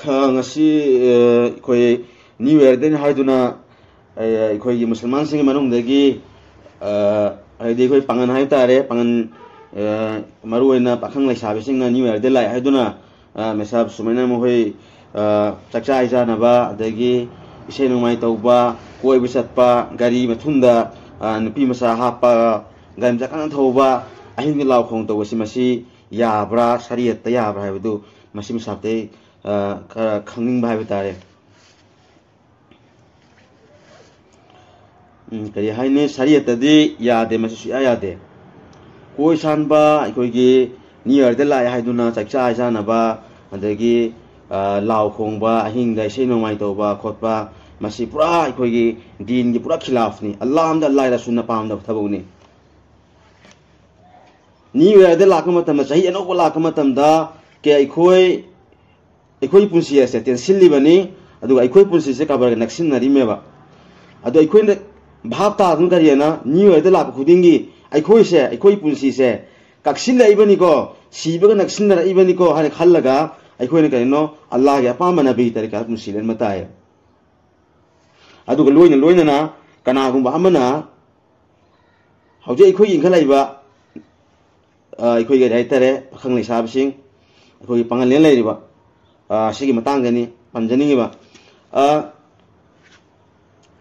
ngasi koi New Year den haiduna koi Musliman sing manung dagi ai koi pangan hai tare pangan maruina pakhang lai sabe sing na New Year de lai haiduna mesab sumaina mo hoi chakcha aisa na ba dagi isai nomai tauba koi bisatpa gari mathunda nupi masa hapa gam jakana thoba ahin lau khong tawasi masi yabra sariyat ta yabra haidu masi misapte khangning ba haibitare kari haine sariyat di yade masi suya yade koi sanba koi gi New Year de lai haiduna chakcha aisa na ba adagi lau khong ba ahin da isai nomai tauba khotba masi pura koi gi din gi pura khilaf ni Allah amda Allah rasul na pam da thabuni New Year de lakama tam sahi eno lakama tam da ke ikoi punsi ase ten silli bani adu ikoi punsi se kabar naksin nari meba adu ikoi ne bhab ta dun kariena New Year de lak khudingi ikoi punsi se kaksin lai bani ko sibaga naksin nari bani ko hane khallaga ikoi ne karino Allah ge apa mana bi tarika punsi len mataye adu ga loina na kana gumba amana hauje ikoi ing khalai ba ikoi ga haitare pakhang lai sab sing ikoi pangal len lai ba sigi matang gani panjani ba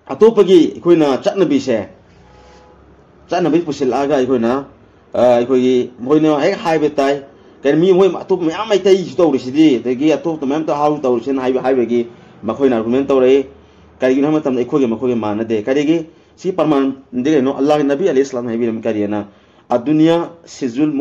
atopagi ikoi na chatnabi se chatnabi pusil aga ikoi na ikoi moina hai hai betai kan mi moi atop me amai tai story sidi degi atop to mem to how to sen hai begi makoi na argument to re kari na matam ikoi ge makoi mana de kari ge si parman de no Allah nabi alayhi salam hai bi kari na الدنيا سجن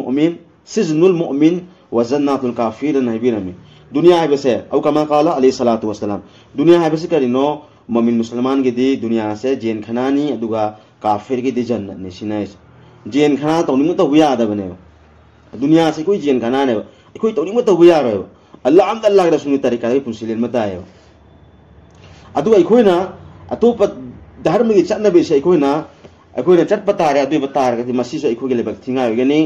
المؤمن وجنات الكافر نبينا दुनिया है बसे औ कमा काला अलैहि सलातु वसलाम दुनिया है बसे करिनो मोमिन मुसलमान के दी दुनिया से जेन खनानी अदुगा काफिर के दी जन्नत ने सिनाइस जेन खना तो निमु तो बुया दा बने दुनिया से कोई जेन खना ने कोई तो निमु तो बुया रो अल्लाह अम अल्लाह रसूल तरीका के पुसिलेन मतायो अदुगा इखोइना अतोप धर्म की चन्नबे से इखोइना अखोइना चटप तारे अदुइ बतार के मसी से इखोगे लेबक थिंगा होगनी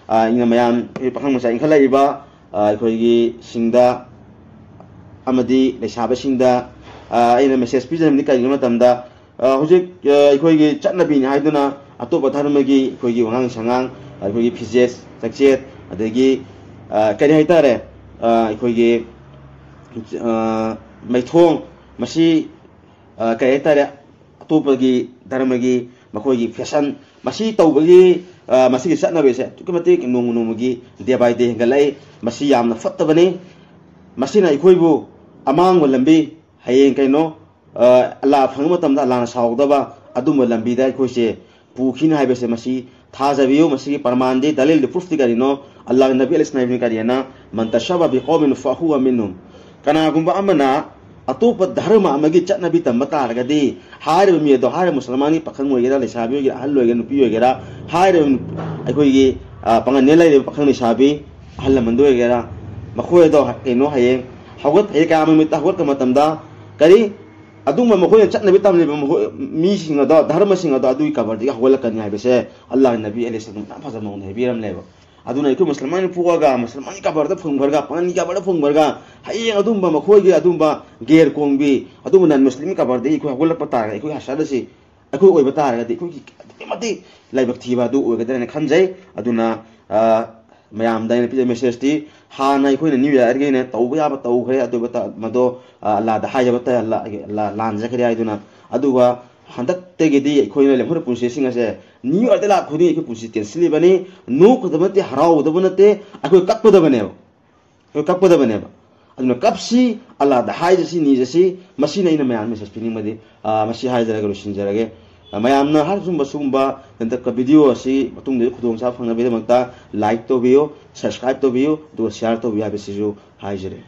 इंगा मयाम पखंग मसा इंखलाइबा अखोगी सिंगदा अमदी लेसाबा सिंगदा आइना मेसेज पिजननि काइनो मतमदा हुजिक अखोगी चटनबी नि हाइदुना अतोप धर्मगी अखोगी वंगांग संगांग अखोगी फिजेस चक्चेत अदगी करि हाइतारे अखोगी मैथोंग मसी करि हाइतारे अतोपगी धर्मगी मखोगी फैशन मसी तौबगी मसी की चटनबे से तुकमति नोंगनोंगी डे बाय डे गलाई मसी यामना फत्तबनी मसीना इखोइबु अमांग लंबी हयें कैनो अल्लाह फंगम तमदा अल्लाह साउदबा अदुम लंबी दा इखोइसे पुखिन हाइबसे मसी थाजबियो मसी की प्रमाण दे दलील प्रूफ दिगारिनो अल्लाह नबी अलैहि सल्लम करियना मन तशबा बिकौमिन फहुवा मिनहुम कनागुंबा अमना अतोप धर्म अमगी चटनबी तम तारगदी हारे मी दो हारे मुसलमानी पखंग मोगेरा लेसाबी होगे अहल होगे नुपी होगेरा हारे अखोगी पंगन ने लाइरे पखंग लेसाबी अहल मंदो होगेरा मखोय दो केनो हये हवत हे का मित हवत का मतमदा करी अदुम मखोय चटनबी तम ले मी सिंग दो धर्म सिंग दो अदुई कबर दिगा हवल कन्या हाइबसे अल्लाह नबी अलैहि सल्लम ना फजर मौन हेबिरम लेबो अदुना इको मुसलमान पुगा मुसलमान का बरदा फुंगबरगा पानी का बरदा फुंगबरगा हये अदुम मखोय अदुम गेर कोंबी अदुम नन मुस्लिम का बरदा इको हवल पता इको हसदसी इको ओय बता रगदी इको मति लाइबक थिबा दु ओगदने खनजै अदुना मयाम दाइन पिजे मेसेज ती हाना इको न्यू ईयर गेने तौबा याबा तौखरे अदु बता मदो अल्लाह दा हाय बता अल्लाह लान जखरे आइदुना अदुवा हंदक तेगेदी इखोइना लेमहर पुंसे सिंगसे न्यू ईयर दला खुदी इको पुंसी तेंसली बनी नो खदमते हराव दबनते अखो कपदबने को कपदबने अदुना कपसी अल्लाह दा हाय जसी नी जसी मसीना इना मयाम मेसेज पिनिंग मदि मसी हाय जरगे रुसिन जरगे मयामना हर जुम्बा सुम्बा तंतक वीडियो असी मतुंग दे खुदोंग सा फंगबे मक्ता लाइक तो बियो सब्सक्राइब तो बियो दो शेयर तो बिया बेसिजो हाय जरे